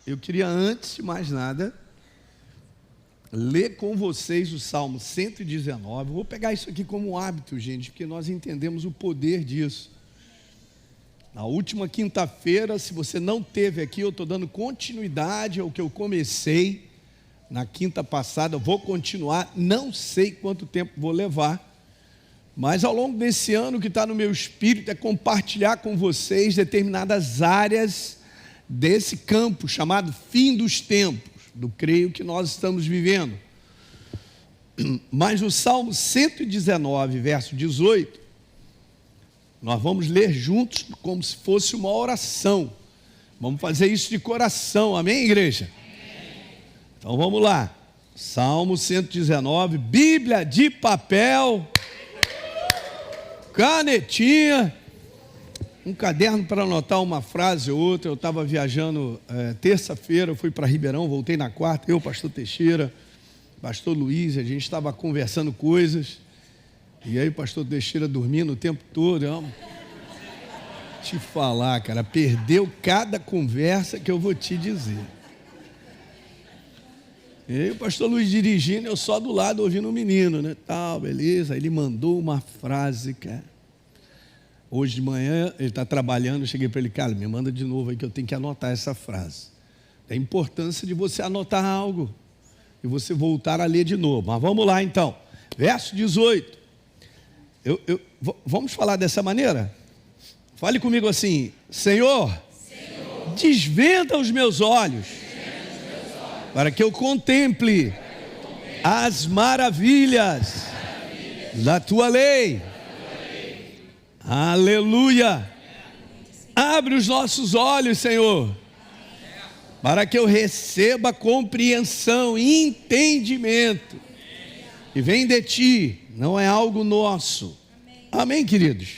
Eu queria, antes de mais nada, ler com vocês o Salmo 119. Vou pegar isso aqui como um hábito, gente, porque nós entendemos o poder disso. Na última quinta-feira, se você não teve aqui, eu estou dando continuidade ao que eu comecei na quinta passada. Eu vou continuar, não sei quanto tempo vou levar, mas ao longo desse ano, o que está no meu espírito é compartilhar com vocês determinadas áreas desse campo chamado fim dos tempos, do creio que nós estamos vivendo. Mas no Salmo 119, verso 18, nós vamos ler juntos como se fosse uma oração. Vamos fazer isso de coração, amém, igreja? Amém. Então vamos lá, Salmo 119, Bíblia de papel, canetinha, um caderno para anotar uma frase ou outra. Eu estava viajando terça-feira, eu fui para Ribeirão, voltei na quarta, eu, pastor Teixeira, pastor Luiz, a gente estava conversando coisas, e aí o pastor Teixeira dormindo o tempo todo. Te falar, cara, perdeu cada conversa que eu vou te dizer. E aí o pastor Luiz dirigindo, eu só do lado ouvindo o menino, né, tal, beleza. Aí ele mandou uma frase, cara. Hoje de manhã ele está trabalhando, eu cheguei para ele, cara, me manda de novo aí que eu tenho que anotar essa frase. Tem importância de você anotar algo e você voltar a ler de novo. Mas vamos lá então, verso 18. Vamos falar dessa maneira? Fale comigo assim: Senhor, desvenda os meus olhos, para que eu contemple as maravilhas da tua lei. Aleluia. Abre os nossos olhos, Senhor, para que eu receba compreensão e entendimento. E vem de ti, não é algo nosso. Amém, queridos?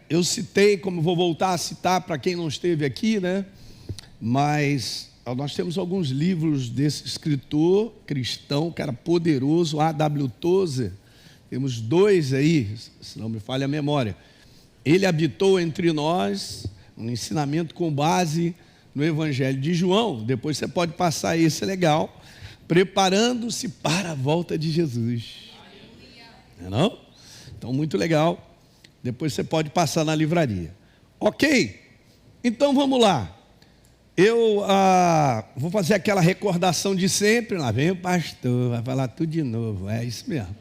Eu citei, como vou voltar a citar para quem não esteve aqui, né? Mas nós temos alguns livros desse escritor cristão, que era poderoso, A.W. Tozer. Temos dois aí, se não me falha a memória. Ele habitou entre nós, um ensinamento com base no Evangelho de João. Depois você pode passar esse, é legal. Preparando-se para a volta de Jesus. Não é não? Então, muito legal. Depois você pode passar na livraria. Ok? Então, vamos lá. Eu vou fazer aquela recordação de sempre. Lá vem o pastor, vai falar tudo de novo. É isso mesmo.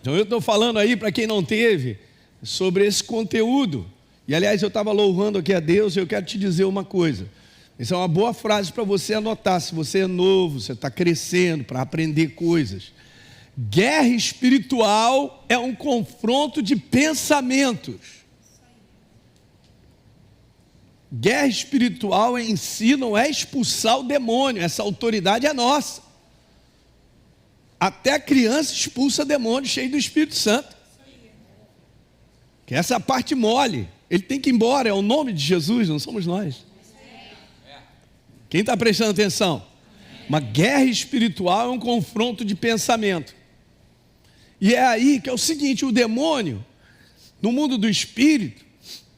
Então, eu estou falando aí, para quem não teve, sobre esse conteúdo. E, aliás, eu estava louvando aqui a Deus, e eu quero te dizer uma coisa. Isso é uma boa frase para você anotar, se você é novo, você está crescendo, para aprender coisas. Guerra espiritual é um confronto de pensamentos. Guerra espiritual em si não é expulsar o demônio, essa autoridade é nossa. Até a criança expulsa demônio cheio do Espírito Santo. Que essa é a parte mole. Ele tem que ir embora, é o nome de Jesus, não somos nós. Quem está prestando atenção? Uma guerra espiritual é um confronto de pensamento. E é aí que é o seguinte: o demônio, no mundo do espírito,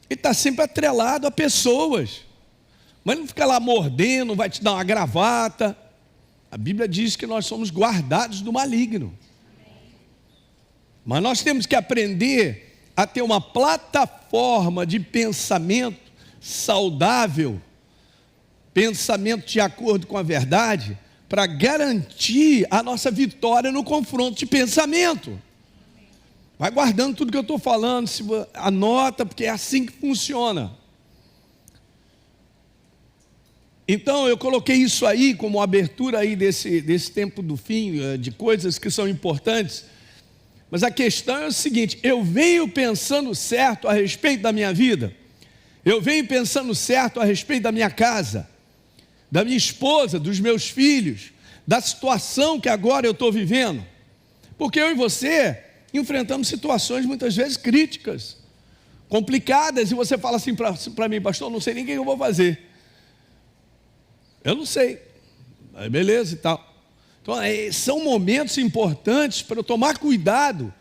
ele está sempre atrelado a pessoas. Mas ele não fica lá mordendo, não vai te dar uma gravata. A Bíblia diz que nós somos guardados do maligno. Mas nós temos que aprender a ter uma plataforma de pensamento saudável, pensamento de acordo com a verdade, para garantir a nossa vitória no confronto de pensamento. Vai guardando tudo que eu estou falando, anota, porque é assim que funciona. Então eu coloquei isso aí como abertura aí desse tempo do fim, de coisas que são importantes. Mas a questão é o seguinte: eu venho pensando certo a respeito da minha vida, eu venho pensando certo a respeito da minha casa, da minha esposa, dos meus filhos, da situação que agora eu estou vivendo. Porque eu e você enfrentamos situações muitas vezes críticas, complicadas, e você fala assim para mim: pastor, não sei nem o que eu vou fazer. Eu não sei. Aí beleza e tal. Então, são momentos importantes para eu tomar cuidado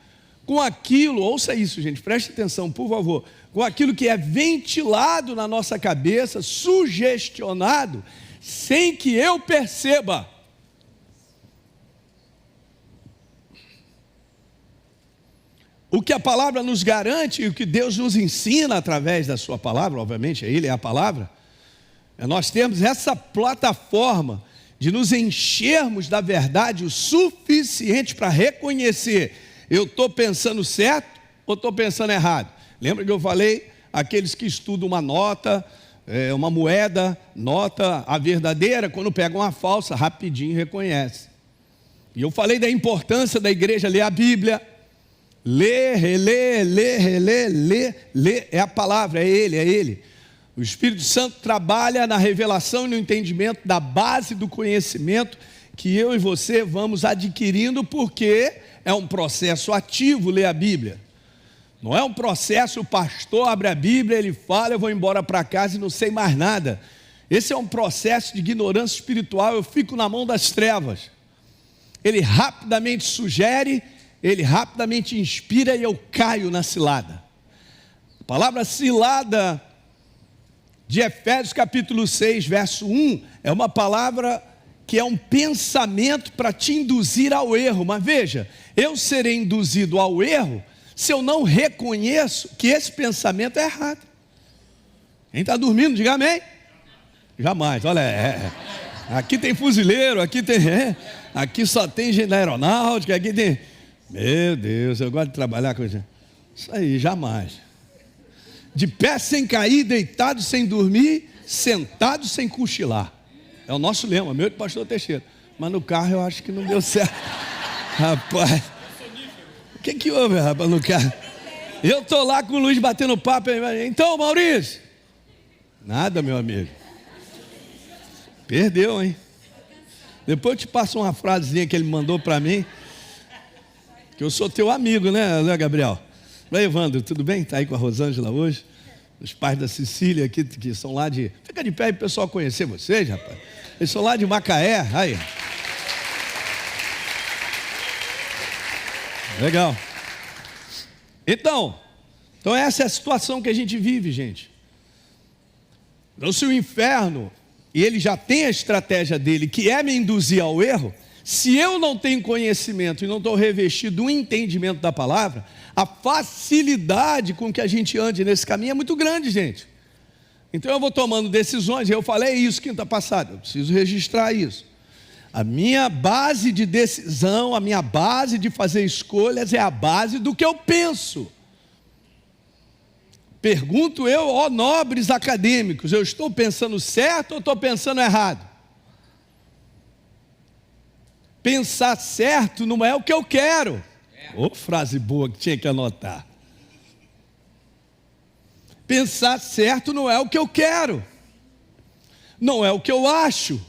com aquilo. Ouça isso, gente, preste atenção, por favor. com aquilo que é ventilado na nossa cabeça, sugestionado, sem que eu perceba. O que a palavra nos garante e o que Deus nos ensina através da sua palavra, obviamente, Ele é a palavra, é nós termos essa plataforma de nos enchermos da verdade o suficiente para reconhecer, eu estou pensando certo ou estou pensando errado. Lembra que eu falei, aqueles que estudam uma nota, uma moeda, nota a verdadeira, quando pegam a falsa, rapidinho reconhece. E eu falei da importância da igreja ler a Bíblia, ler, reler, ler, reler, ler, é a palavra, é Ele. O Espírito Santo trabalha na revelação e no entendimento da base do conhecimento que eu e você vamos adquirindo, porque é um processo ativo ler a Bíblia. Não é um processo, o pastor abre a Bíblia, ele fala, eu vou embora para casa e não sei mais nada. Esse é um processo de ignorância espiritual, eu fico na mão das trevas. Ele rapidamente sugere, ele rapidamente inspira e eu caio na cilada. A palavra cilada de Efésios capítulo 6, verso 1, é uma palavra que é um pensamento para te induzir ao erro. Mas veja, eu serei induzido ao erro se eu não reconheço que esse pensamento é errado. Quem está dormindo, diga amém. Jamais, olha, aqui tem fuzileiro, aqui só tem gente da aeronáutica, aqui tem... Meu Deus, eu gosto de trabalhar com isso. Isso aí, jamais. De pé sem cair, deitado sem dormir, sentado sem cochilar. É o nosso lema, meu e do pastor Teixeira. Mas no carro eu acho que não deu certo. Rapaz, o que houve, rapaz, no carro? Eu estou lá com o Luiz batendo papo. Então, Maurício. Nada, meu amigo. Perdeu, hein? Depois eu te passo uma frasezinha que ele mandou para mim. Que eu sou teu amigo, né, Gabriel? Oi, Evandro, tudo bem? Está aí com a Rosângela hoje? Os pais da Cecília aqui, que são lá de... Fica de pé aí para o pessoal conhecer vocês, rapaz. Eles são lá de Macaé, aí. Legal. Então essa é a situação que a gente vive, gente. Então se o inferno, e ele já tem a estratégia dele, que é me induzir ao erro, se eu não tenho conhecimento e não estou revestido do entendimento da palavra, a facilidade com que a gente ande nesse caminho é muito grande, gente. Então eu vou tomando decisões, eu falei isso quinta passada, eu preciso registrar isso. A minha base de decisão, a minha base de fazer escolhas é a base do que eu penso. Pergunto eu, ó nobres acadêmicos, eu estou pensando certo ou estou pensando errado? Pensar certo não é o que eu quero. Frase boa que tinha que anotar. Pensar certo não é o que eu quero. Não é o que eu acho.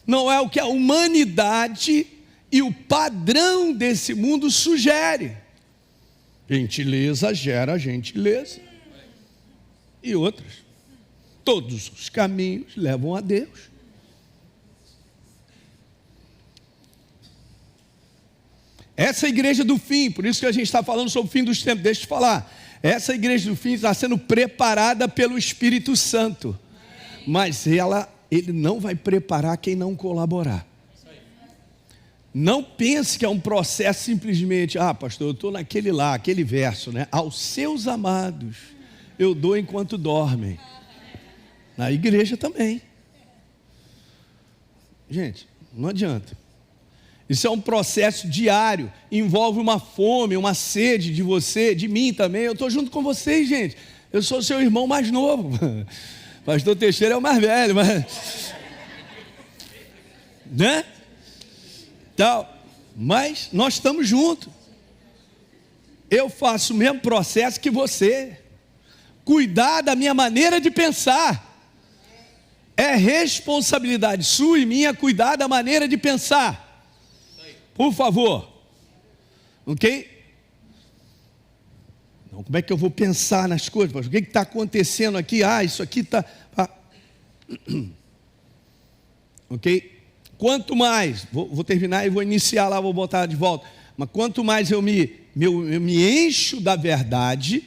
Não é o que a humanidade e o padrão desse mundo sugere. Gentileza gera gentileza. E outras. Todos os caminhos levam a Deus. Essa igreja do fim, por isso que a gente está falando sobre o fim dos tempos, deixa eu te falar. Essa igreja do fim está sendo preparada pelo Espírito Santo. Mas ele não vai preparar quem não colaborar. Não pense que é um processo simplesmente, pastor, eu estou aquele verso, né? Aos seus amados eu dou enquanto dormem. Na igreja também. Gente, não adianta. Isso é um processo diário, envolve uma fome, uma sede de você, de mim também. Eu estou junto com vocês, gente. Eu sou seu irmão mais novo. Pastor Teixeira é o mais velho, mas... né? Mas nós estamos juntos. Eu faço o mesmo processo que você. Cuidar da minha maneira de pensar. É responsabilidade sua e minha cuidar da maneira de pensar. Por favor. Ok? Não, como é que eu vou pensar nas coisas? O que está acontecendo aqui? Isso aqui está... Ok? Quanto mais, vou terminar e vou iniciar lá, vou botar de volta. Mas quanto mais eu me encho da verdade,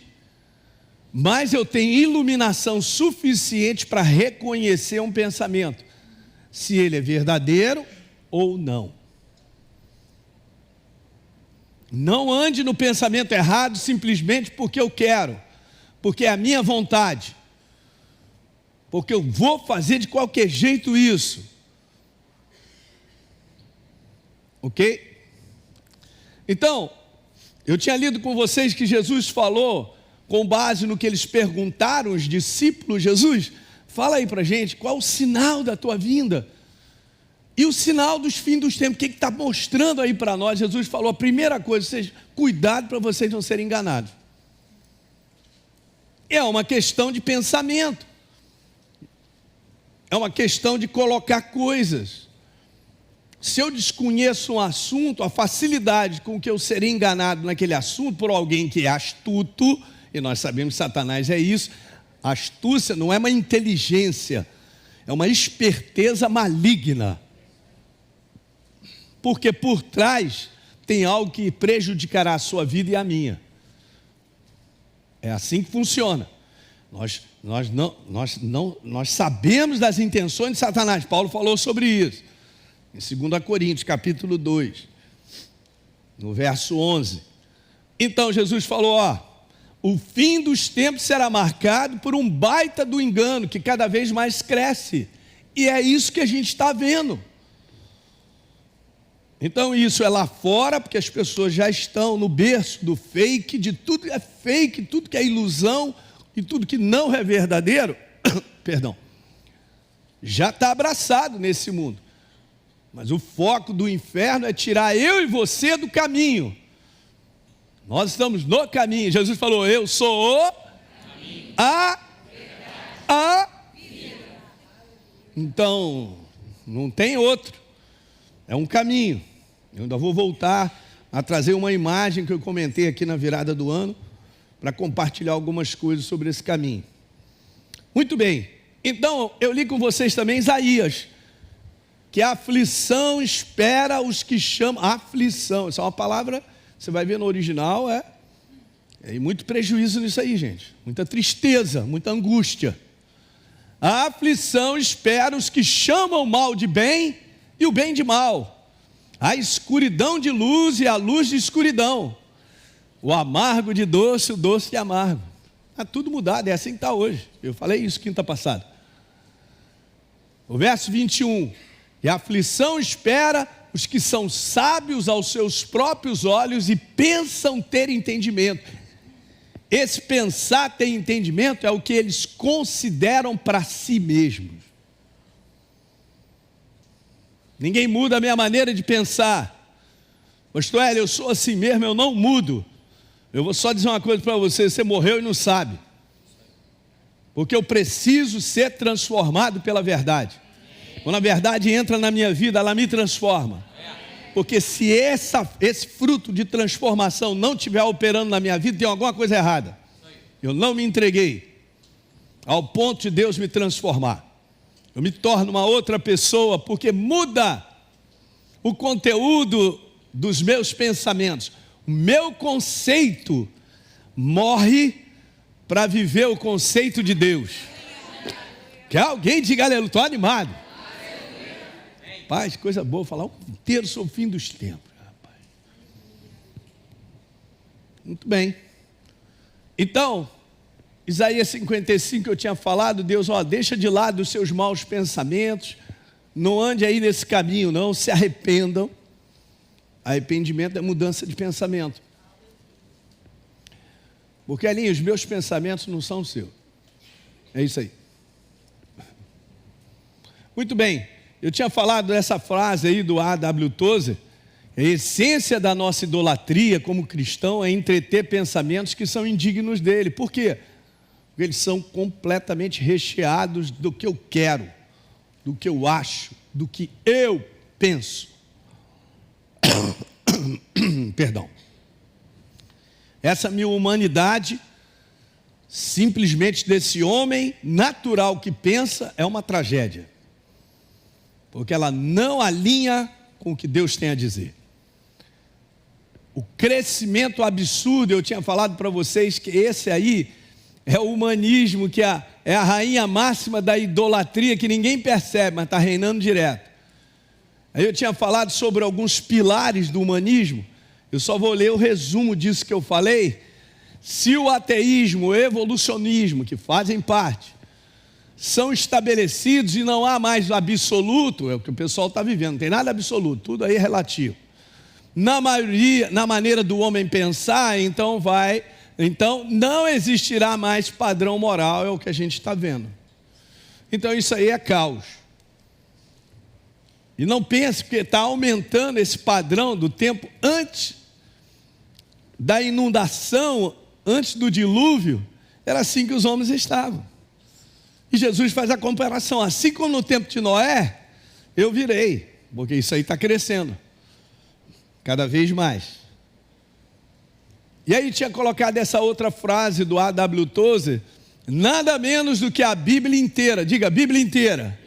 mas eu tenho iluminação suficiente para reconhecer um pensamento, se ele é verdadeiro ou não. Não ande no pensamento errado simplesmente porque eu quero, porque é a minha vontade, porque eu vou fazer de qualquer jeito isso. Ok? Então, eu tinha lido com vocês que Jesus falou, com base no que eles perguntaram, os discípulos: Jesus, fala aí para a gente, qual o sinal da tua vinda? E o sinal dos fins dos tempos, o que está mostrando aí para nós? Jesus falou, a primeira coisa, vocês, cuidado para vocês não serem enganados. É uma questão de pensamento, é uma questão de colocar coisas. Se eu desconheço um assunto, a facilidade com que eu serei enganado naquele assunto por alguém que é astuto, e nós sabemos que Satanás é isso. A astúcia não é uma inteligência, é uma esperteza maligna, porque por trás tem algo que prejudicará a sua vida e a minha. É assim que funciona. Nós sabemos das intenções de Satanás. Paulo falou sobre isso em 2 Coríntios capítulo 2, no verso 11. Então Jesus falou, o fim dos tempos será marcado por um baita do engano que cada vez mais cresce, e é isso que a gente está vendo. Então isso é lá fora, porque as pessoas já estão no berço do fake, de tudo é fake, tudo que é ilusão e tudo que não é verdadeiro, perdão, já está abraçado nesse mundo. Mas o foco do inferno é tirar eu e você do caminho. Nós estamos no caminho. Jesus falou, eu sou o caminho, a vida. Então, não tem outro. É um caminho. Eu ainda vou voltar a trazer uma imagem que eu comentei aqui na virada do ano, para compartilhar algumas coisas sobre esse caminho. Muito bem. Então, eu li com vocês também Isaías, que a aflição espera os que chamam. Aflição, essa é uma palavra, você vai ver no original, é muito prejuízo nisso aí, gente. Muita tristeza, muita angústia. A aflição espera os que chamam o mal de bem e o bem de mal. A escuridão de luz e a luz de escuridão. O amargo de doce, o doce de amargo. Está tudo mudado, é assim que está hoje. Eu falei isso quinta passada. O verso 21. E a aflição espera os que são sábios aos seus próprios olhos e pensam ter entendimento. Esse pensar ter entendimento é o que eles consideram para si mesmos. Ninguém muda a minha maneira de pensar. Pastor Hélio, eu sou assim mesmo, eu não mudo. Eu vou só dizer uma coisa para você, você morreu e não sabe. Porque eu preciso ser transformado pela verdade. Quando a verdade entra na minha vida, ela me transforma. Porque se esse fruto de transformação não estiver operando na minha vida, tem alguma coisa errada. Eu não me entreguei ao ponto de Deus me transformar. Eu me torno uma outra pessoa, porque muda o conteúdo dos meus pensamentos. O meu conceito morre para viver o conceito de Deus. Que alguém diga aleluia, estou animado. Rapaz, coisa boa, falar inteiro sobre o fim dos tempos, rapaz. Muito bem. Então, Isaías 55 eu tinha falado, Deus, deixa de lado os seus maus pensamentos, não ande aí nesse caminho não, se arrependam. Arrependimento é mudança de pensamento. Porque, Alinho, os meus pensamentos não são os seus. É isso aí. Muito bem. Eu tinha falado dessa frase aí do A.W. Tozer. A essência da nossa idolatria como cristão é entreter pensamentos que são indignos dele. Por quê? Porque eles são completamente recheados do que eu quero, do que eu acho, do que eu penso. Perdão. Essa minha humanidade, simplesmente desse homem natural que pensa, é uma tragédia. Porque ela não alinha com o que Deus tem a dizer. O crescimento absurdo, eu tinha falado para vocês que esse aí É o humanismo, que é a rainha máxima da idolatria, que ninguém percebe, mas está reinando direto. Aí eu tinha falado sobre alguns pilares do humanismo. Eu só vou ler o resumo disso que eu falei. Se o ateísmo, o evolucionismo, que fazem parte, são estabelecidos e não há mais absoluto, é o que o pessoal está vivendo, não tem nada absoluto, tudo aí é relativo. Na maioria, na maneira do homem pensar, então não existirá mais padrão moral, é o que a gente está vendo. Então isso aí é caos. E não pense que está aumentando esse padrão do tempo antes da inundação, antes do dilúvio, era assim que os homens estavam. E Jesus faz a comparação, assim como no tempo de Noé, eu virei, porque isso aí está crescendo, cada vez mais. E aí tinha colocado essa outra frase do A.W. Tozer, nada menos do que a Bíblia inteira, diga Bíblia inteira.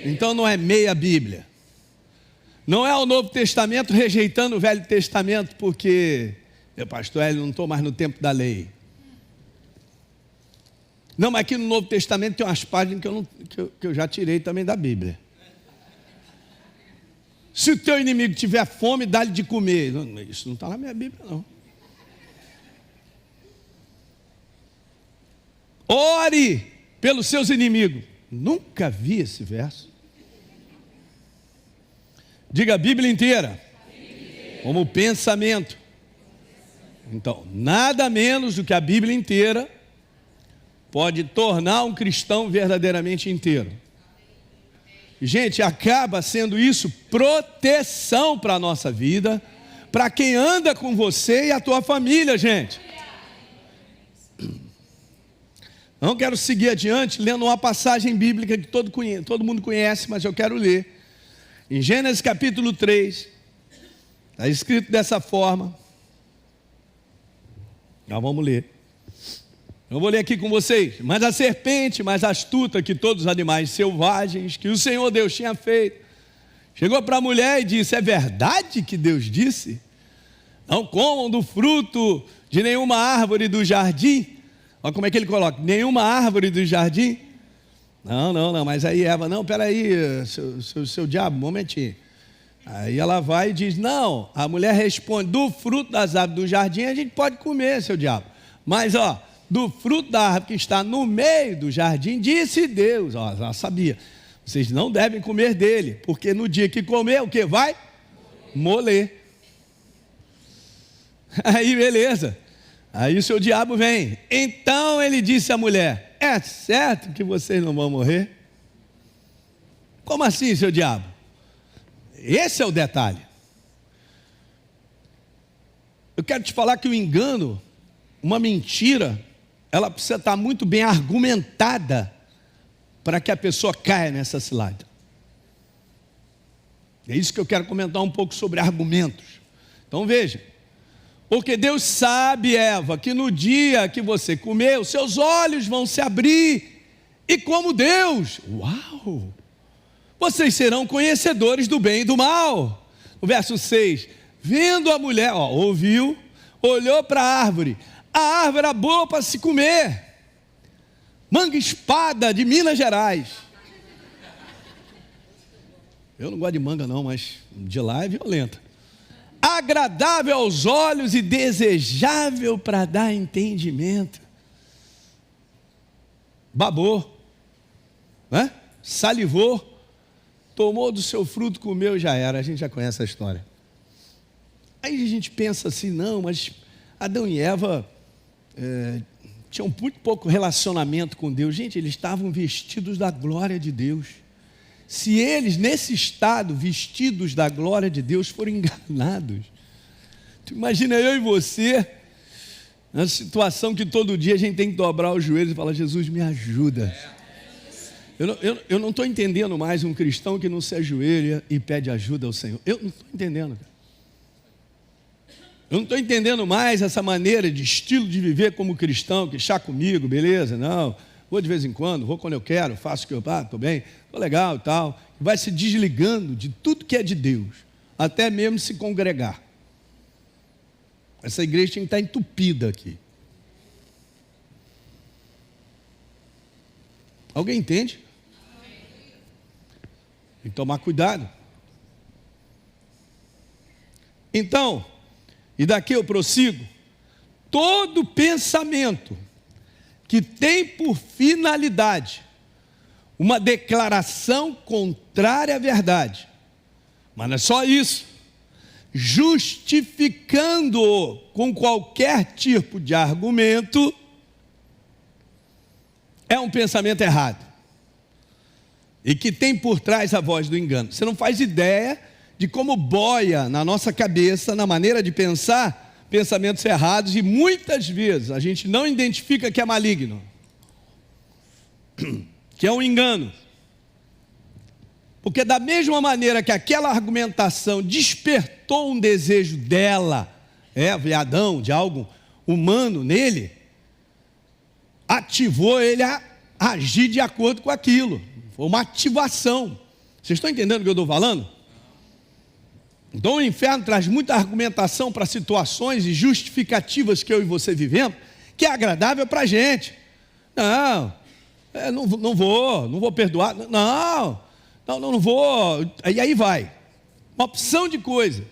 Então não é meia Bíblia. Não é o Novo Testamento rejeitando o Velho Testamento, porque, meu pastor, eu não estou mais no tempo da lei. Não, mas aqui no Novo Testamento tem umas páginas que eu já tirei também da Bíblia. Se o teu inimigo tiver fome, dá-lhe de comer. Isso não está na minha Bíblia, não. Ore pelos seus inimigos. Nunca vi esse verso. Diga a Bíblia inteira. Como pensamento. Então, nada menos do que a Bíblia inteira pode tornar um cristão verdadeiramente inteiro. Gente, acaba sendo isso proteção para a nossa vida, para quem anda com você e a tua família, gente. Não quero seguir adiante lendo uma passagem bíblica que todo mundo conhece, mas eu quero ler. Em Gênesis capítulo 3, está escrito dessa forma. Nós vamos ler. Eu vou ler aqui com vocês. Mas a serpente, mais astuta que todos os animais selvagens que o Senhor Deus tinha feito, chegou para a mulher e disse: é verdade que Deus disse? Não comam do fruto de nenhuma árvore do jardim. Olha como é que ele coloca: nenhuma árvore do jardim. Não, mas aí Eva, não, peraí, seu diabo, um momentinho. Aí ela vai e diz: não, a mulher responde: do fruto das árvores do jardim a gente pode comer, seu diabo. Mas do fruto da árvore que está no meio do jardim, disse Deus, já sabia, vocês não devem comer dele, porque no dia que comer, o que vai? Moler. Aí beleza, aí o seu diabo vem. Então ele disse à mulher: é certo que vocês não vão morrer? Como assim, seu diabo? Esse é o detalhe. Eu quero te falar que o engano, uma mentira, ela precisa estar muito bem argumentada para que a pessoa caia nessa cilada. É isso que eu quero comentar um pouco sobre argumentos. Então veja, porque Deus sabe, Eva, que no dia que você comer, os seus olhos vão se abrir, e como Deus, uau, vocês serão conhecedores do bem e do mal. O verso 6, vendo a mulher, ouviu, olhou para a árvore era boa para se comer, manga espada de Minas Gerais. Eu não gosto de manga não, mas de lá é violenta. Agradável aos olhos e desejável para dar entendimento. Babou, né? Salivou, tomou do seu fruto, comeu e já era. A gente já conhece a história. Aí a gente pensa assim, não, mas Adão e Eva tinham muito pouco relacionamento com Deus. Gente, eles estavam vestidos da glória de Deus. Se eles, nesse estado, vestidos da glória de Deus, forem enganados, tu imagina eu e você, na situação que todo dia a gente tem que dobrar os joelhos e falar: Jesus, me ajuda. Eu não estou entendendo mais um cristão que não se ajoelha e pede ajuda ao Senhor. Eu não estou entendendo, cara. Eu não estou entendendo mais essa maneira de estilo de viver como cristão, que chá comigo, beleza, não, vou de vez em quando, vou quando eu quero, faço o que eu estou bem, estou legal e tal. Vai se desligando de tudo que é de Deus, até mesmo se congregar. Essa igreja tem que estar entupida aqui. Alguém entende? Tem que tomar cuidado. Então, e daqui eu prossigo, todo pensamento que tem por finalidade uma declaração contrária à verdade, mas não é só isso, justificando-o com qualquer tipo de argumento, é um pensamento errado, e que tem por trás a voz do engano. Você não faz ideia de como boia na nossa cabeça, na maneira de pensar, pensamentos errados, e muitas vezes a gente não identifica que é maligno, que é um engano, porque da mesma maneira que aquela argumentação despertou um desejo dela, de Adão, de algo humano nele, ativou ele a agir de acordo com aquilo, foi uma ativação. Vocês estão entendendo o que eu estou falando? Então o inferno traz muita argumentação para situações e justificativas que eu e você vivemos, que é agradável para a gente. Não vou perdoar, não vou, e aí vai, uma opção de coisa,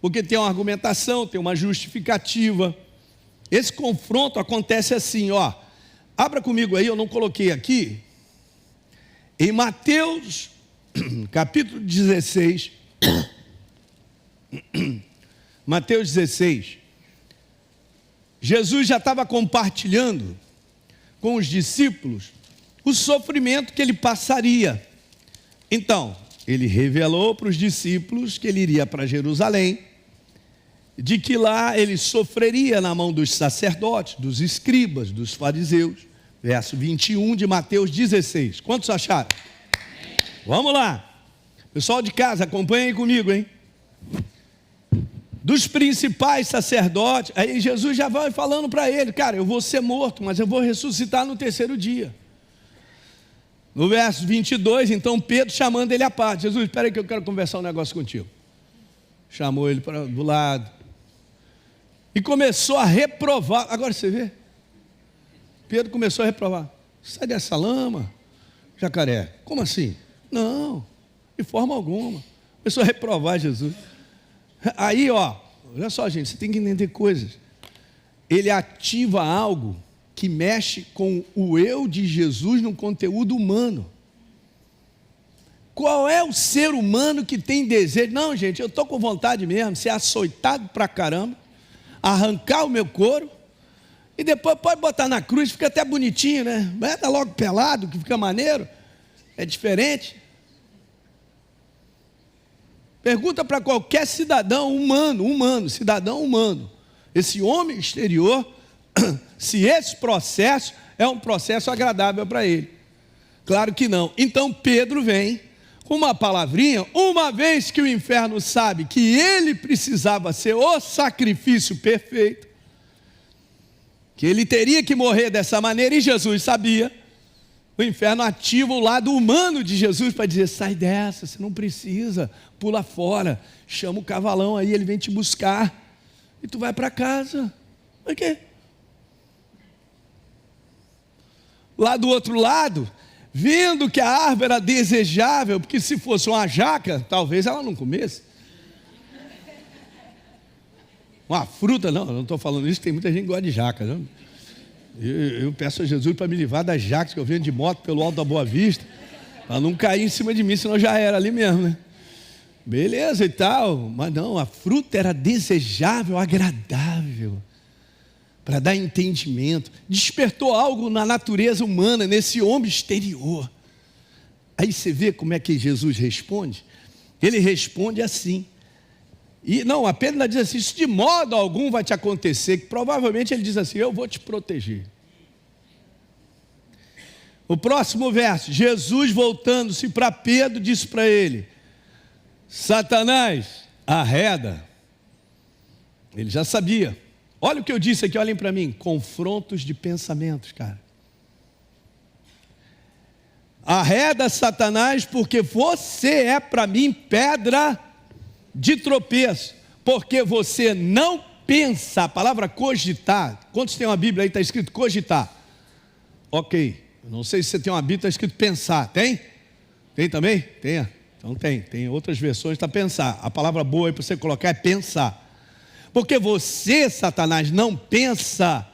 porque tem uma argumentação, tem uma justificativa. Esse confronto acontece assim, abra comigo aí, eu não coloquei aqui, em Mateus, capítulo 16, Mateus 16, Jesus já estava compartilhando com os discípulos o sofrimento que ele passaria. Então, ele revelou para os discípulos que ele iria para Jerusalém, de que lá ele sofreria na mão dos sacerdotes, dos escribas, dos fariseus. Verso 21 de Mateus 16. Quantos acharam? Vamos lá. Pessoal de casa, acompanhem comigo, hein? Dos principais sacerdotes, aí Jesus já vai falando para ele, cara, eu vou ser morto, mas eu vou ressuscitar no terceiro dia. No verso 22, então Pedro chamando ele à parte, Jesus, espera aí que eu quero conversar um negócio contigo. Chamou ele do lado e começou a reprovar. Agora você vê, Pedro começou a reprovar. Sai dessa lama, jacaré. Como assim? Não, de forma alguma. Começou a reprovar Jesus. Aí, olha só, gente, você tem que entender coisas. Ele ativa algo que mexe com o eu de Jesus no conteúdo humano. Qual é o ser humano que tem desejo? Não, gente, eu estou com vontade mesmo, ser açoitado pra caramba, arrancar o meu couro, e depois pode botar na cruz, fica até bonitinho, né? Bota logo pelado, que fica maneiro, é diferente. Pergunta para qualquer cidadão cidadão humano, esse homem exterior, se esse processo é um processo agradável para ele. Claro que não. Então Pedro vem com uma palavrinha, uma vez que o inferno sabe que ele precisava ser o sacrifício perfeito, que ele teria que morrer dessa maneira, e Jesus sabia. O inferno ativa o lado humano de Jesus para dizer, sai dessa, você não precisa, pula fora, chama o cavalão aí, ele vem te buscar, e tu vai para casa. Por quê? Lá do outro lado, vendo que a árvore era desejável, porque se fosse uma jaca, talvez ela não comesse. Uma fruta, não estou falando isso, tem muita gente que gosta de jaca, não? Eu peço a Jesus para me livrar das jacas que eu venho de moto pelo alto da Boa Vista, para não cair em cima de mim, senão já era ali mesmo, né? Beleza e tal, mas não, a fruta era desejável, agradável, para dar entendimento, despertou algo na natureza humana, nesse homem exterior. Aí você vê como é que Jesus responde? Ele responde assim, e não, apenas diz assim, isso de modo algum vai te acontecer, que provavelmente ele diz assim, eu vou te proteger. O próximo verso, Jesus voltando-se para Pedro, disse para ele, Satanás, arreda. Ele já sabia. Olha o que eu disse aqui, olhem para mim, confrontos de pensamentos, cara. Arreda, Satanás, porque você é para mim pedra de tropeço, porque você não pensa, a palavra cogitar, quantos tem uma Bíblia aí, está escrito cogitar? Ok, Não sei se você tem uma Bíblia, está escrito pensar. Tem? Tem também? Tem. Então tem outras versões, está pensar. A palavra boa aí para você colocar é pensar. Porque você, Satanás, não pensa,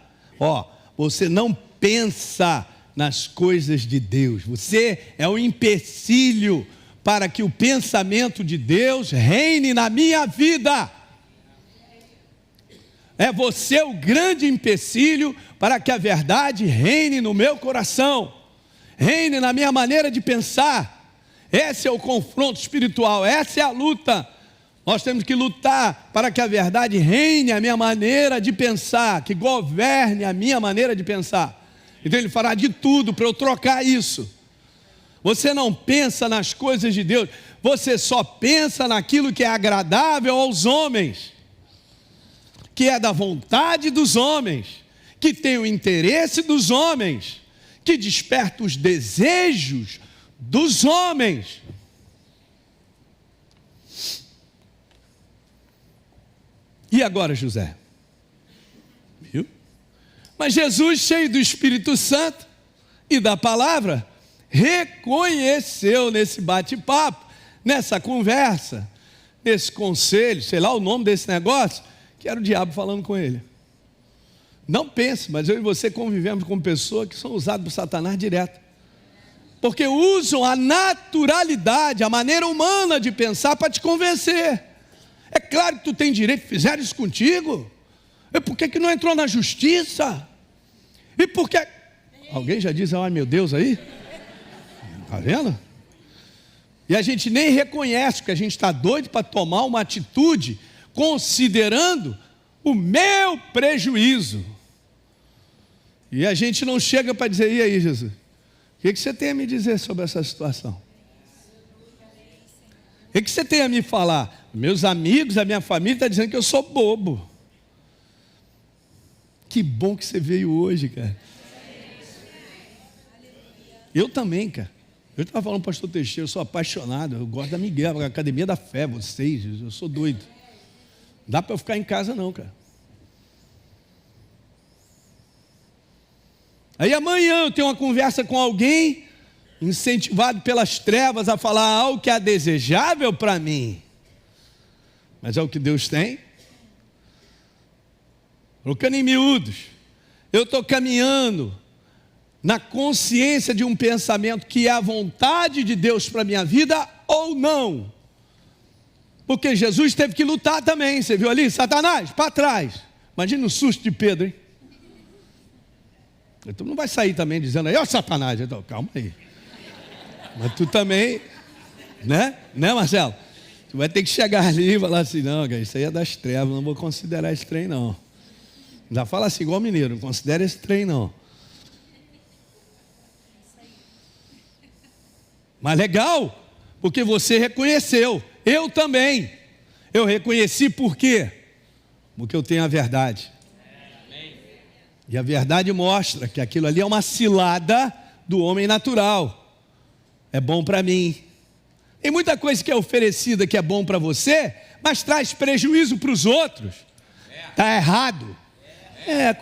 você não pensa nas coisas de Deus. Você é um empecilho para que o pensamento de Deus reine na minha vida. É você o grande empecilho para que a verdade reine no meu coração, reine na minha maneira de pensar. Esse é o confronto espiritual, essa é a luta. Nós temos que lutar para que a verdade reine a minha maneira de pensar, que governe a minha maneira de pensar. Então ele fará de tudo para eu trocar isso. Você não pensa nas coisas de Deus, você só pensa naquilo que é agradável aos homens, que é da vontade dos homens, que tem o interesse dos homens, que desperta os desejos dos homens. E agora, José? Viu? Mas Jesus, cheio do Espírito Santo e da palavra, reconheceu nesse bate-papo, nessa conversa, nesse conselho, sei lá o nome desse negócio, que era o diabo falando com ele. Não pense, mas eu e você convivemos com pessoas que são usadas por Satanás direto. Porque usam a naturalidade, a maneira humana de pensar para te convencer. É claro que tu tem direito, fizeram isso contigo. E por que não entrou na justiça? E por que... Alguém já diz, ai meu Deus aí? Está vendo? E a gente nem reconhece que a gente está doido para tomar uma atitude considerando o meu prejuízo. E a gente não chega para dizer, e aí Jesus, o que você tem a me dizer sobre essa situação? O que você tem a me falar? Meus amigos, a minha família está dizendo que eu sou bobo. Que bom que você veio hoje, cara. Eu também, cara. Eu estava falando para o pastor Teixeira, eu sou apaixonado, eu gosto da Miguel, a Academia da Fé, vocês, eu sou doido. Não dá para eu ficar em casa não, cara. Aí amanhã eu tenho uma conversa com alguém, incentivado pelas trevas a falar algo que é desejável para mim. Mas é o que Deus tem. Colocando em miúdos, eu estou caminhando na consciência de um pensamento que é a vontade de Deus para a minha vida ou não. Porque Jesus teve que lutar também, você viu ali? Satanás, para trás. Imagina o susto de Pedro, hein? Tu não vai sair também dizendo aí, ó Satanás, então, calma aí. Mas tu também, né Marcelo? Tu vai ter que chegar ali e falar assim, não, cara, isso aí é das trevas, não vou considerar esse trem não. Ainda fala assim, igual mineiro, não considera esse trem não. Mas legal, porque você reconheceu, eu também. Eu reconheci por quê? Porque eu tenho a verdade. E a verdade mostra que aquilo ali é uma cilada do homem natural. É bom para mim. Tem muita coisa que é oferecida que é bom para você, mas traz prejuízo para os outros. Está errado.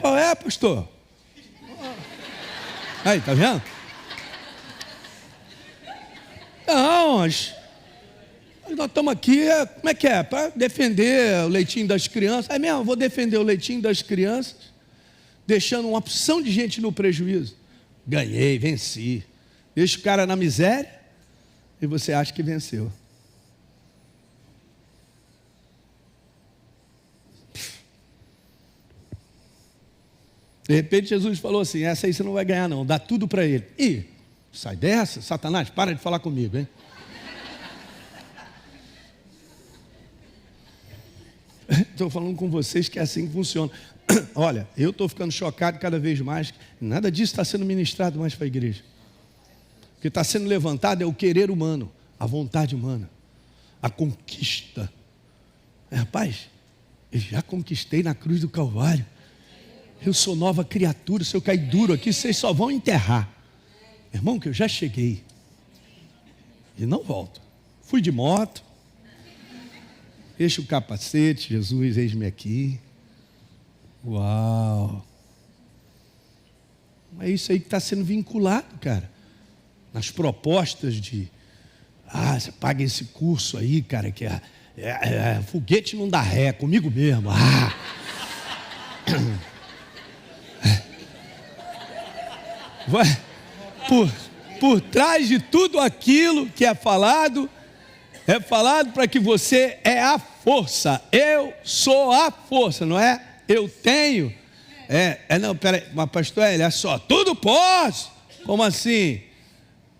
Qual é, pastor? Aí, tá vendo? Não, nós estamos aqui, como é que é? Para defender o leitinho das crianças. É mesmo, vou defender o leitinho das crianças, deixando uma opção de gente no prejuízo. Ganhei, venci. Deixa o cara na miséria e você acha que venceu. De repente Jesus falou assim, essa aí você não vai ganhar não, dá tudo para ele. Ih, sai dessa, Satanás, para de falar comigo, hein? Estou falando com vocês que é assim que funciona. Olha, eu estou ficando chocado cada vez mais. Nada disso está sendo ministrado mais para a igreja. O que está sendo levantado é o querer humano, a vontade humana, a conquista. Rapaz, eu já conquistei na cruz do Calvário. Eu sou nova criatura, se eu cair duro aqui, vocês só vão enterrar. Irmão, que eu já cheguei. E não volto. Fui de moto. Deixa o capacete, Jesus, eis-me aqui. Uau! É isso aí que está sendo vinculado, cara. Nas propostas de, você paga esse curso aí, cara, que foguete não dá ré, comigo mesmo. Por trás de tudo aquilo que é falado para que você é a força. Eu sou a força, não é? Eu tenho. Não, peraí, mas pastor, é só, tudo posso. Como assim?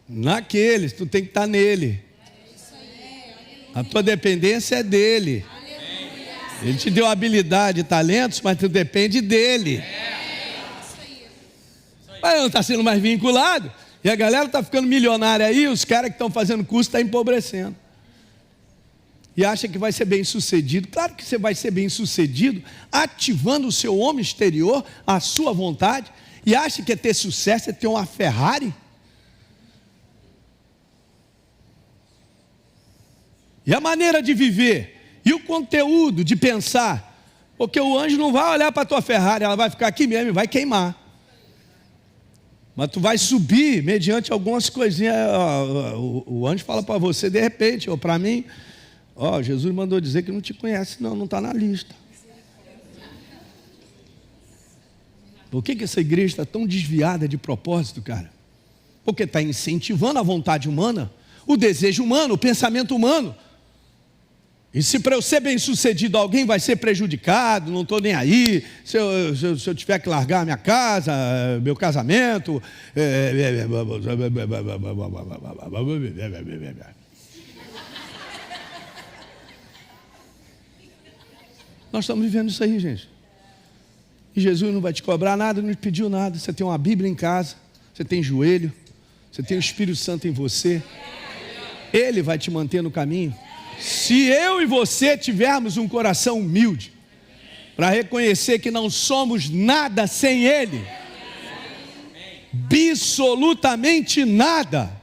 Naqueles, tu tem que estar nele. A tua dependência é dele. Ele te deu habilidade e talentos, mas tu depende dele. Mas não está sendo mais vinculado. E a galera está ficando milionária aí, os caras que estão fazendo curso estão empobrecendo. E acha que vai ser bem sucedido. Claro que você vai ser bem sucedido ativando o seu homem exterior, a sua vontade. E acha que é ter sucesso é ter uma Ferrari. E a maneira de viver, e o conteúdo de pensar, porque o anjo não vai olhar para a tua Ferrari, ela vai ficar aqui mesmo e vai queimar. Mas tu vai subir mediante algumas coisinhas. O anjo fala para você de repente, ou para mim, Jesus mandou dizer que não te conhece, não está na lista. Por que essa igreja está tão desviada de propósito, cara? Porque está incentivando a vontade humana, o desejo humano, o pensamento humano. E se para eu ser bem sucedido alguém vai ser prejudicado, não estou nem aí, se eu tiver que largar minha casa, meu casamento. Nós estamos vivendo isso aí, gente. E Jesus não vai te cobrar nada, não te pediu nada. Você tem uma Bíblia em casa, você tem joelho, você tem o Espírito Santo em você. Ele vai te manter no caminho. Se eu e você tivermos um coração humilde, para reconhecer que não somos nada sem Ele, absolutamente nada.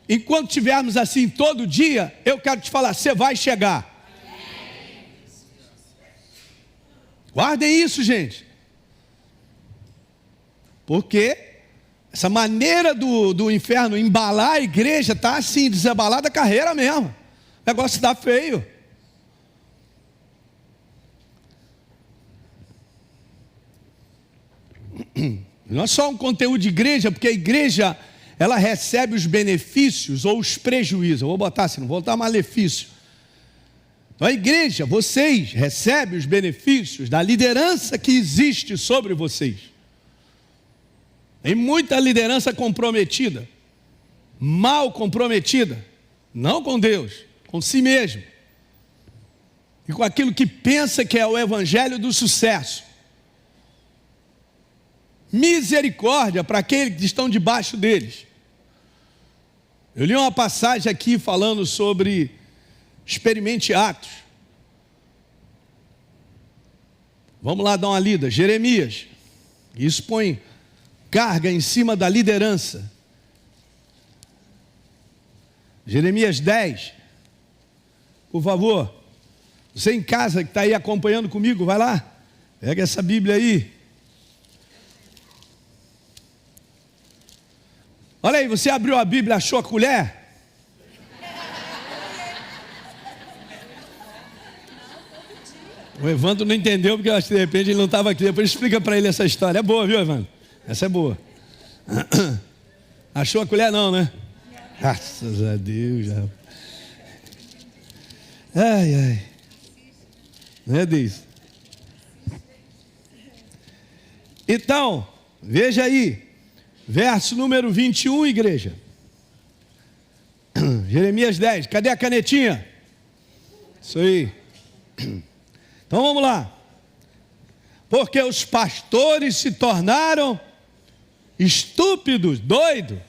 Enquanto tivermos assim todo dia, eu quero te falar, você vai chegar. Guardem isso, gente. Porque essa maneira do inferno embalar a igreja está assim, desabalada a carreira mesmo. O negócio está feio. Não é só um conteúdo de igreja, porque a igreja, ela recebe os benefícios ou os prejuízos. Eu vou botar assim, não vou botar malefício. Então a igreja, vocês recebem os benefícios da liderança que existe sobre vocês. Tem muita liderança comprometida, mal comprometida, não com Deus, com si mesmo. E com aquilo que pensa que é o evangelho do sucesso. Misericórdia para aqueles que estão debaixo deles. Eu li uma passagem aqui falando sobre experimente Atos. Vamos lá dar uma lida. Jeremias. Isso põe carga em cima da liderança. Jeremias 10. Por favor. Você em casa que está aí acompanhando comigo, vai lá. Pega essa Bíblia aí. Olha aí, você abriu a Bíblia, achou a colher? O Evandro não entendeu, porque eu acho que de repente ele não estava aqui. Depois explica para ele essa história. É boa, viu, Evandro? Essa é boa. Achou a colher não, né? Graças a Deus. Já. Ai, ai. Não é disso. Então, veja aí. Verso número 21, igreja. Jeremias 10. Cadê a canetinha? Isso aí. Então vamos lá. Porque os pastores se tornaram estúpidos, doidos,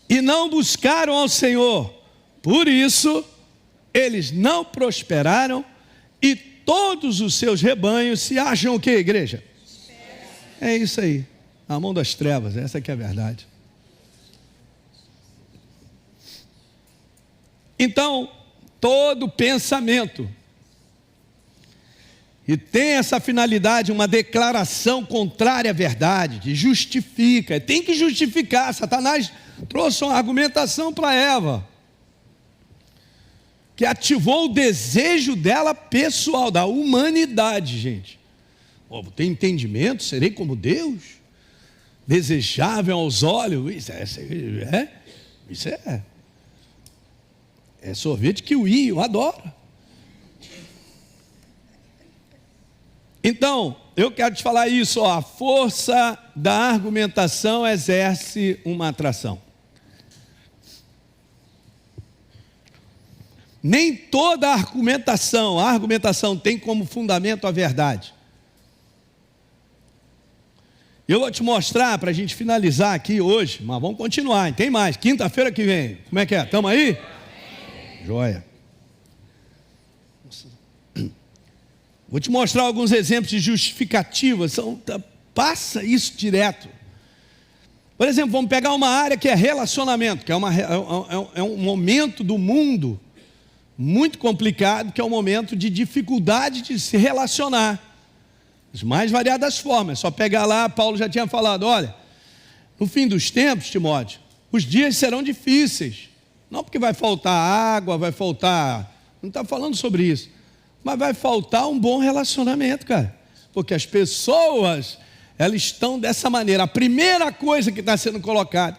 e não buscaram ao Senhor. Por isso, eles não prosperaram e todos os seus rebanhos se acham o que, igreja? É isso aí. Na mão das trevas, essa que é a verdade. Então, todo pensamento E tem essa finalidade, uma declaração contrária à verdade, que justifica, tem que justificar. Satanás trouxe uma argumentação para Eva, que ativou o desejo dela pessoal, da humanidade, gente. Tem entendimento, serei como Deus, desejável aos olhos, isso é sorvete kiwi, eu adoro. Então, eu quero te falar isso, a força da argumentação exerce uma atração. Nem toda a argumentação tem como fundamento a verdade. Eu vou te mostrar, para a gente finalizar aqui hoje, mas vamos continuar, tem mais, quinta-feira que vem, como é que é? Estamos aí? Joia. Vou te mostrar alguns exemplos de justificativas, passa isso direto. Por exemplo, vamos pegar uma área que é relacionamento, que é um momento do mundo muito complicado, que é um momento de dificuldade de se relacionar, as mais variadas formas. Só pegar lá, Paulo já tinha falado, olha, no fim dos tempos, Timóteo, os dias serão difíceis, não porque vai faltar água, vai faltar, não está falando sobre isso, mas vai faltar um bom relacionamento, cara, porque as pessoas, elas estão dessa maneira. A primeira coisa que está sendo colocada,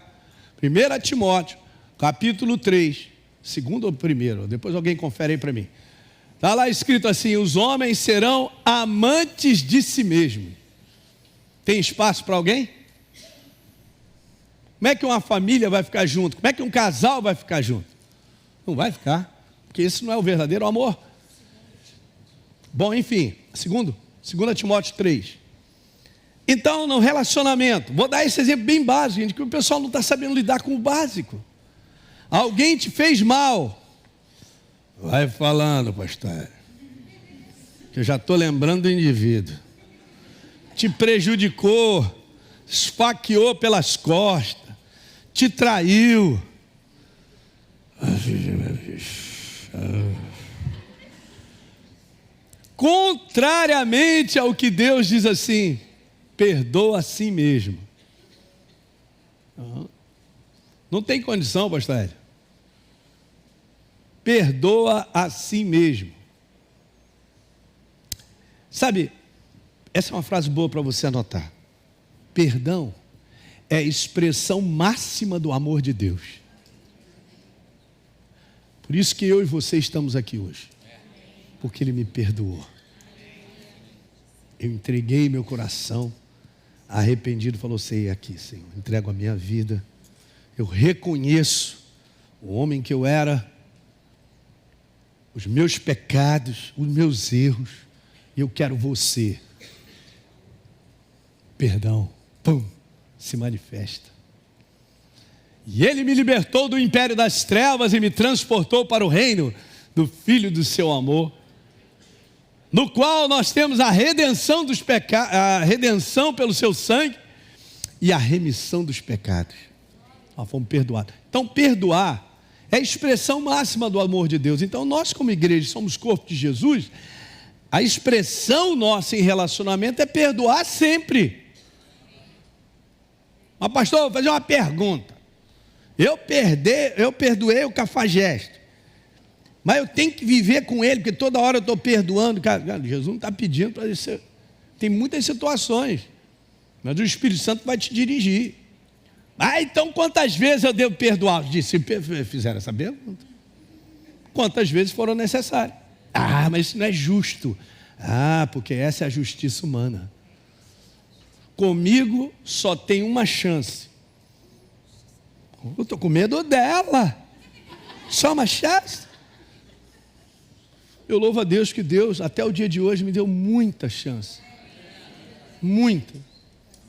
1 Timóteo, capítulo 3, segundo ou primeiro, depois alguém confere aí para mim, está lá escrito assim, os homens serão amantes de si mesmos. Tem espaço para alguém? Como é que uma família vai ficar junto? Como é que um casal vai ficar junto? Não vai ficar, porque esse não é o verdadeiro amor. Bom, enfim, 2 Timóteo 3. Então, no relacionamento, vou dar esse exemplo bem básico, gente, que o pessoal não está sabendo lidar com o básico. Alguém te fez mal, vai falando, pastor, que eu já estou lembrando do indivíduo, te prejudicou, esfaqueou pelas costas, te traiu, contrariamente ao que Deus diz assim, perdoa a si mesmo. Não tem condição, pastor Hélio. Perdoa a si mesmo. Sabe, essa é uma frase boa para você anotar. Perdão é a expressão máxima do amor de Deus. Por isso que eu e você estamos aqui hoje. Porque Ele me perdoou. Eu entreguei meu coração, arrependido, falou, sei aqui, Senhor, entrego a minha vida. Eu reconheço o homem que eu era, os meus pecados, os meus erros, e eu quero você. Perdão, pum, se manifesta. E Ele me libertou do império das trevas e me transportou para o reino do Filho do seu amor, no qual nós temos a redenção dos pecados, a redenção pelo seu sangue e a remissão dos pecados. Nós fomos perdoados. Então, perdoar é a expressão máxima do amor de Deus. Então, nós como igreja somos corpo de Jesus, a expressão nossa em relacionamento é perdoar sempre. Mas pastor, vou fazer uma pergunta. Eu perdoei o cafajeste, mas eu tenho que viver com ele, porque toda hora eu estou perdoando. Cara, Jesus não está pedindo para isso. Tem muitas situações, mas o Espírito Santo vai te dirigir. Então quantas vezes eu devo perdoar? Fizeram essa pergunta. Quantas vezes foram necessárias? Mas isso não é justo. Porque essa é a justiça humana. Comigo só tem uma chance. Eu estou com medo dela. Só uma chance. Eu louvo a Deus que Deus, até o dia de hoje, me deu muita chance. Muita.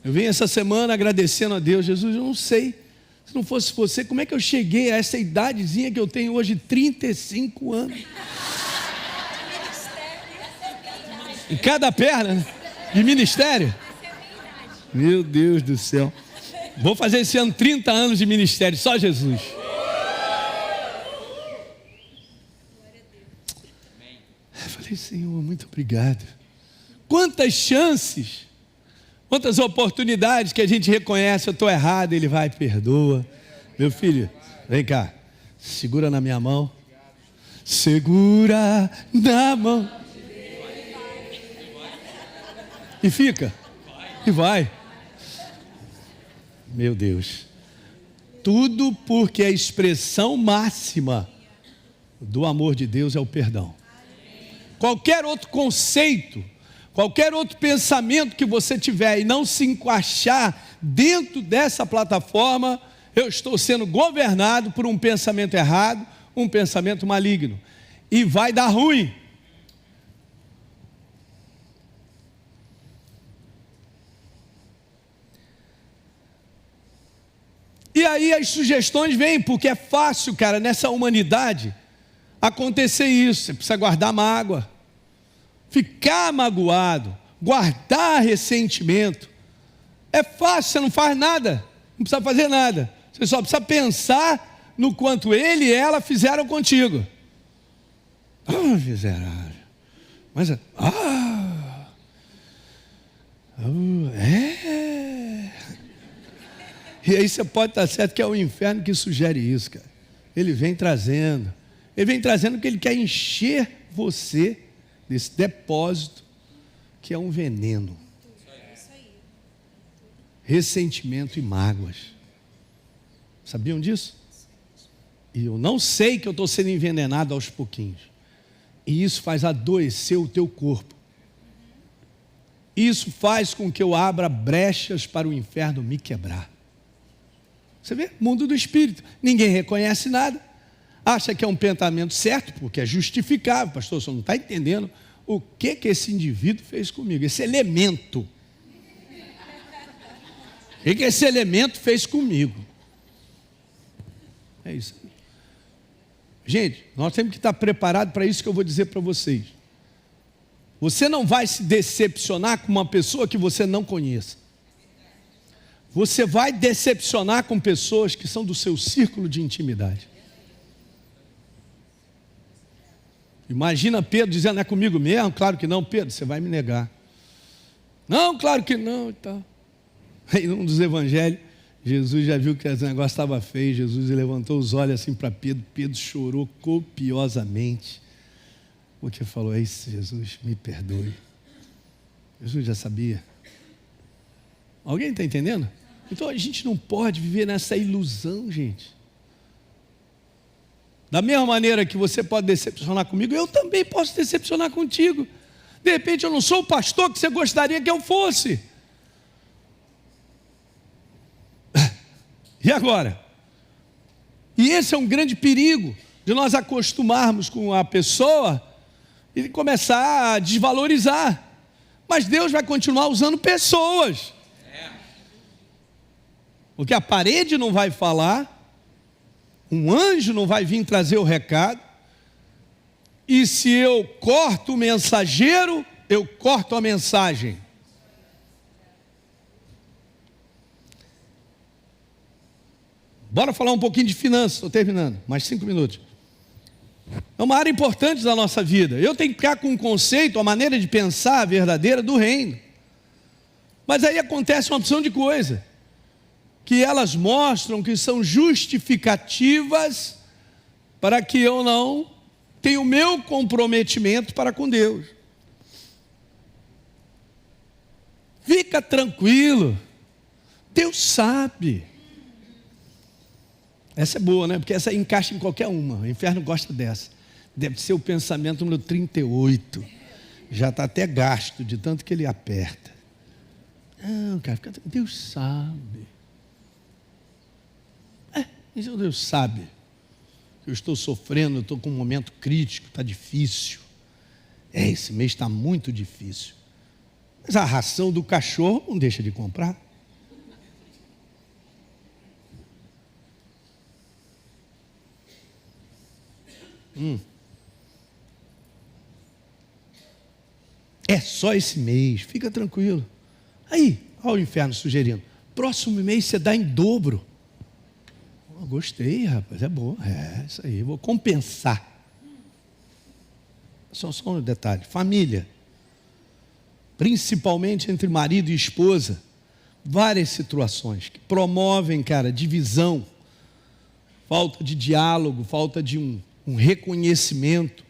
Eu venho essa semana agradecendo a Deus. Jesus, eu não sei, se não fosse você, como é que eu cheguei a essa idadezinha que eu tenho hoje, 35 anos. Em cada perna, né? De ministério. Meu Deus do céu. Vou fazer esse ano 30 anos de ministério, só Jesus. Eu falei, Senhor, muito obrigado. quantas chances, quantas oportunidades que a gente reconhece, eu estou errado, Ele vai e perdoa. Meu filho, vem cá, segura na minha mão. Segura na mão. E fica. E vai. Meu Deus. Tudo porque a expressão máxima do amor de Deus é o perdão. Qualquer outro conceito, qualquer outro pensamento que você tiver e não se encaixar dentro dessa plataforma, eu estou sendo governado por um pensamento errado, um pensamento maligno. E vai dar ruim. E aí as sugestões vêm, porque é fácil, cara, nessa humanidade, acontecer isso. Você precisa guardar mágoa, ficar magoado, guardar ressentimento. É fácil, você não faz nada, não precisa fazer nada. Você só precisa pensar no quanto ele e ela fizeram contigo. Ah, miserável. Mas, é. E aí você pode estar certo que é o inferno que sugere isso, cara. Ele vem trazendo porque ele quer encher você desse depósito que é um veneno. Ressentimento e mágoas. Sabiam disso? E eu não sei que eu estou sendo envenenado aos pouquinhos. E isso faz adoecer o teu corpo. Isso faz com que eu abra brechas para o inferno me quebrar. Você vê? Mundo do espírito. Ninguém reconhece nada. Acha que é um pensamento certo, porque é justificável. Pastor, você não está entendendo o que esse indivíduo fez comigo. Esse elemento. O que esse elemento fez comigo? É isso. Gente, nós temos que estar preparados para isso que eu vou dizer para vocês. Você não vai se decepcionar com uma pessoa que você não conheça. Você vai decepcionar com pessoas que são do seu círculo de intimidade. Imagina Pedro dizendo, é comigo mesmo? Claro que não, Pedro, você vai me negar. Não, claro que não. Então. Em um dos evangelhos, Jesus já viu que o negócio estava feio. Jesus levantou os olhos assim para Pedro. Pedro chorou copiosamente. Porque falou, ei, Jesus, me perdoe. Jesus já sabia. Alguém está entendendo? Então a gente não pode viver nessa ilusão, gente. Da mesma maneira que você pode decepcionar comigo, eu também posso decepcionar contigo. De repente eu não sou o pastor que você gostaria que eu fosse. E agora? E esse é um grande perigo, de nós acostumarmos com a pessoa e começar a desvalorizar. Mas Deus vai continuar usando pessoas. Porque a parede não vai falar, um anjo não vai vir trazer o recado, e se eu corto o mensageiro, eu corto a mensagem. Bora falar um pouquinho de finanças, estou terminando, mais 5 minutos. É uma área importante da nossa vida. Eu tenho que ficar com um conceito, a maneira de pensar verdadeira do reino. Mas aí acontece uma opção de coisa, que elas mostram que são justificativas para que eu não tenha o meu comprometimento para com Deus. Fica tranquilo, Deus sabe. Essa é boa, né? Porque essa encaixa em qualquer uma. O inferno gosta dessa. Deve ser o pensamento número 38. Já está até gasto de tanto que ele aperta. Não, cara, Deus sabe. Mas Deus sabe que eu estou sofrendo, eu estou com um momento crítico, está difícil. Esse mês está muito difícil. Mas a ração do cachorro não deixa de comprar. É só esse mês, fica tranquilo. Aí, olha o inferno sugerindo. Próximo mês você dá em dobro. Oh, gostei, rapaz, é bom. É, isso aí, vou compensar. Só um detalhe, família. principalmente entre marido e esposa, várias situações que promovem, cara, divisão, falta de diálogo, falta de um reconhecimento,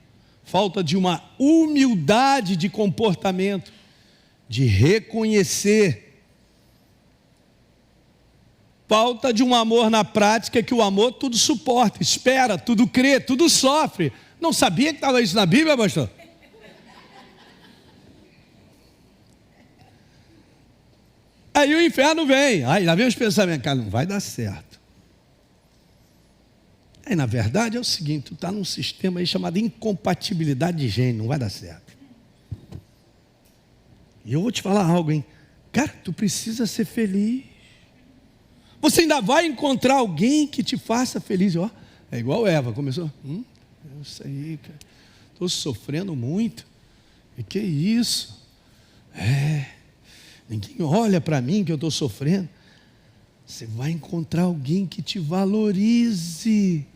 falta de uma humildade de comportamento, de reconhecer, falta de um amor na prática, que o amor tudo suporta, espera, tudo crê, tudo sofre. Não sabia que estava isso na Bíblia, pastor? Aí o inferno vem, aí lá vem os pensamentos, cara, não vai dar certo. Aí na verdade é o seguinte, tu está num sistema aí chamado incompatibilidade de gênero, não vai dar certo. E eu vou te falar algo, hein? Cara, tu precisa ser feliz. Você ainda vai encontrar alguém que te faça feliz. Ó, é igual Eva, começou. Eu sei, cara. Estou sofrendo muito. E que isso? Ninguém olha para mim que eu estou sofrendo. Você vai encontrar alguém que te valorize.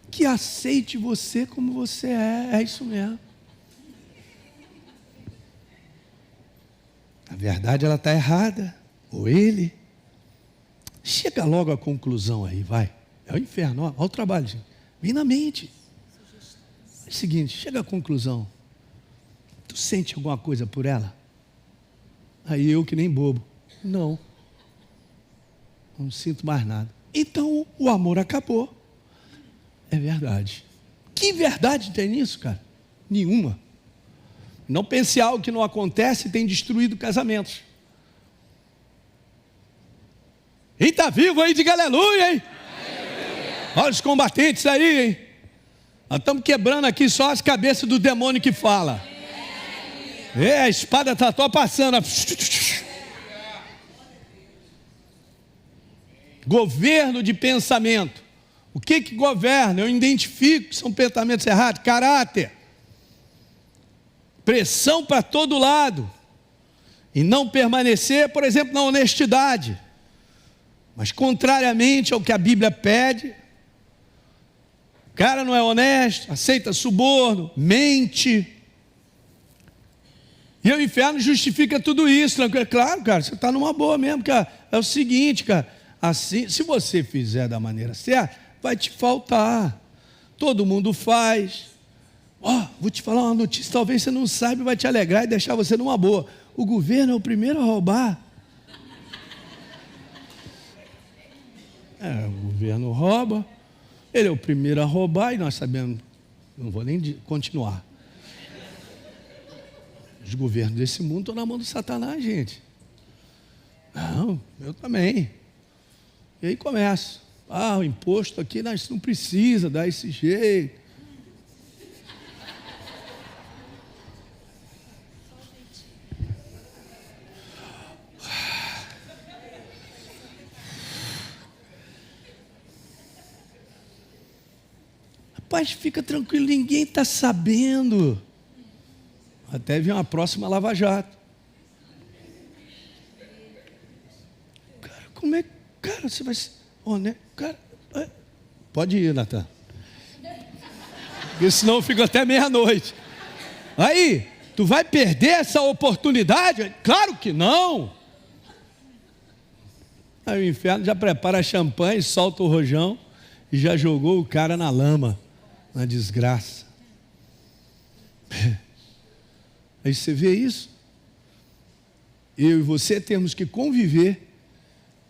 Que aceite você como você é isso mesmo. Na verdade ela está errada, ou ele. Chega logo à conclusão aí, vai. É o inferno, olha o trabalho, gente. Vem na mente. É o seguinte, chega à conclusão. Tu sente alguma coisa por ela? Aí eu que nem bobo. Não sinto mais nada. Então o amor acabou. É verdade. Que verdade tem nisso, cara? Nenhuma. Não pense algo que não acontece e tem destruído casamentos. Quem está vivo aí, diga aleluia, hein? Olha os combatentes aí, hein? Nós estamos quebrando aqui só as cabeças do demônio que fala. A espada está só passando. Governo de pensamento. O que governa? Eu identifico que são pensamentos errados. Caráter. Pressão para todo lado. E não permanecer, por exemplo, na honestidade. Mas contrariamente ao que a Bíblia pede, o cara não é honesto, aceita suborno, mente. E o inferno justifica tudo isso. Claro, cara, você está numa boa mesmo, cara. É o seguinte, cara, assim, se você fizer da maneira certa, vai te faltar. Todo mundo faz. Vou te falar uma notícia, talvez você não saiba, vai te alegrar e deixar você numa boa. O governo é o primeiro a roubar. O governo rouba, ele é o primeiro a roubar e nós sabemos, não vou nem continuar. Os governos desse mundo estão na mão do Satanás, gente. Não, eu também. E aí começa. O imposto aqui, nós não precisa dar esse jeito. Rapaz, fica tranquilo, ninguém está sabendo. Até vir uma próxima Lava Jato. Cara, como é que... Cara, você vai... né? Cara, pode ir, Natan. Porque senão eu fico até meia-noite. Aí, tu vai perder essa oportunidade? Claro que não. Aí o inferno já prepara champanhe, solta o rojão e já jogou o cara na lama, na desgraça. Aí você vê isso. Eu e você temos que conviver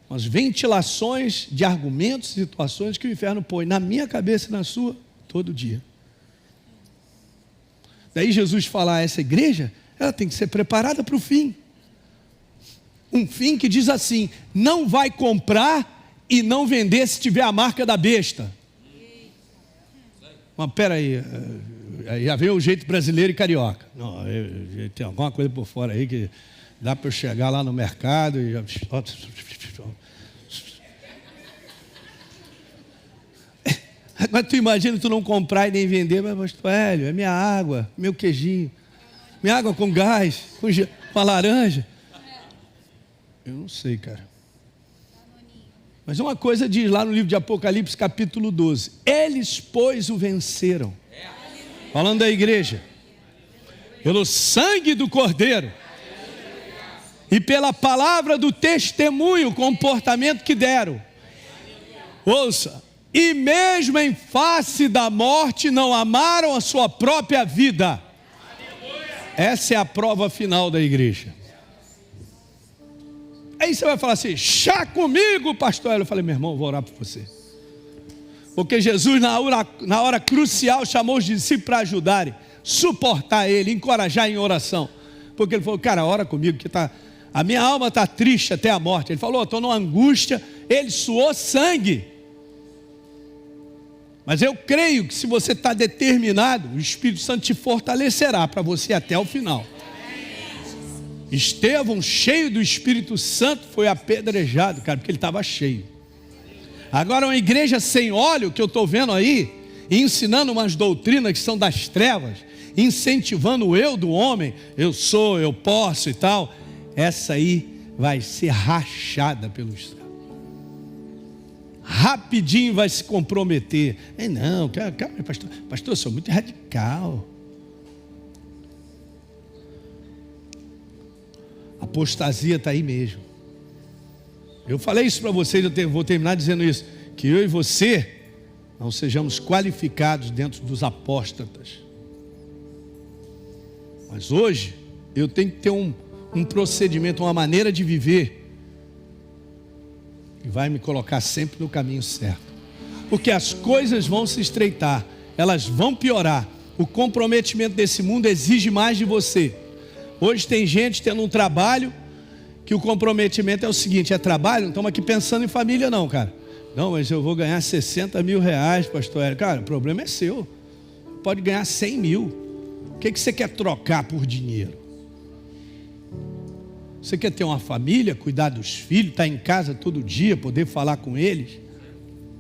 com as ventilações de argumentos, situações que o inferno põe na minha cabeça e na sua, todo dia. Daí Jesus fala a essa igreja, ela tem que ser preparada para o fim. Um fim que diz assim, não vai comprar e não vender se tiver a marca da besta. Mas peraí, já veio o jeito brasileiro e carioca. Não, tem alguma coisa por fora aí que dá para eu chegar lá no mercado e já... Mas tu imagina tu não comprar e nem vender, mas velho, é minha água, meu queijinho, minha água com gás, com a laranja. Eu não sei, cara. Mas uma coisa diz lá no livro de Apocalipse, capítulo 12: eles, pois, o venceram. Falando da igreja. Pelo sangue do Cordeiro e pela palavra do testemunho, comportamento que deram. Ouça, e mesmo em face da morte não amaram a sua própria vida. Essa é a prova final da igreja. Aí você vai falar assim: chá comigo, pastor. Eu falei: meu irmão, eu vou orar por você. Porque Jesus na hora crucial chamou os discípulos para ajudarem, suportar ele, encorajar em oração. Porque ele falou: cara, ora comigo que a minha alma está triste até a morte. Ele falou: estou numa angústia. Ele suou sangue. Mas eu creio que se você está determinado, o Espírito Santo te fortalecerá para você até o final. Estevão, cheio do Espírito Santo, foi apedrejado, cara, porque ele estava cheio. Agora uma igreja sem óleo, que eu estou vendo aí, ensinando umas doutrinas que são das trevas, incentivando o eu do homem, eu sou, eu posso e tal, essa aí vai ser rachada pelos céus. Rapidinho vai se comprometer. Não, calma, pastor, eu sou muito radical. A apostasia está aí mesmo. Eu falei isso para vocês, eu vou terminar dizendo isso, que eu e você não sejamos qualificados dentro dos apóstatas. Mas hoje eu tenho que ter um procedimento, uma maneira de viver que vai me colocar sempre no caminho certo. Porque as coisas vão se estreitar, elas vão piorar. O comprometimento desse mundo exige mais de você. Hoje tem gente tendo um trabalho que o comprometimento é o seguinte: é trabalho, não estamos aqui pensando em família não, cara. Não, mas eu vou ganhar 60 mil reais, pastor Hélio. Cara, o problema é seu. Pode ganhar 100 mil. O que você quer trocar por dinheiro? Você quer ter uma família, cuidar dos filhos, estar em casa todo dia, poder falar com eles?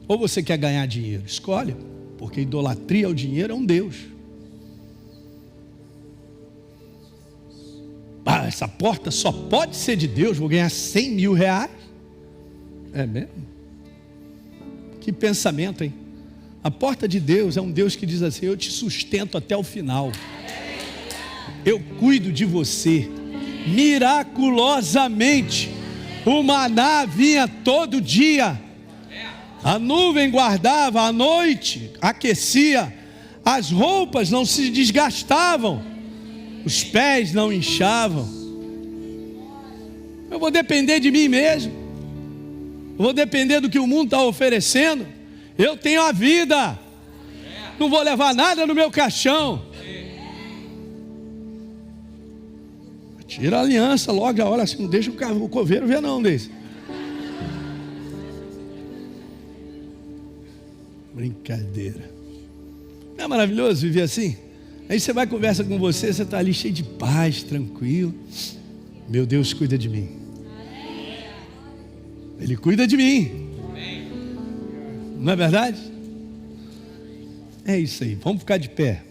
Ou você quer ganhar dinheiro? Escolhe, porque idolatria ao dinheiro é um Deus. Essa porta só pode ser de Deus, vou ganhar 100 mil reais? É mesmo? Que pensamento, hein? A porta de Deus é um Deus que diz assim: eu te sustento até o final. Eu cuido de você. Miraculosamente, o maná vinha todo dia. A nuvem guardava, à noite aquecia. As roupas não se desgastavam. Os pés não inchavam. Eu vou depender de mim mesmo. Eu vou depender do que o mundo está oferecendo. Eu tenho a vida. Não vou levar nada no meu caixão. Tira a aliança logo, já olha assim, não deixa o coveiro ver não desse. Brincadeira. Não é maravilhoso viver assim? Aí você vai, conversa com você está ali cheio de paz, tranquilo. Meu Deus cuida de mim. Ele cuida de mim. Não é verdade? É isso aí, vamos ficar de pé.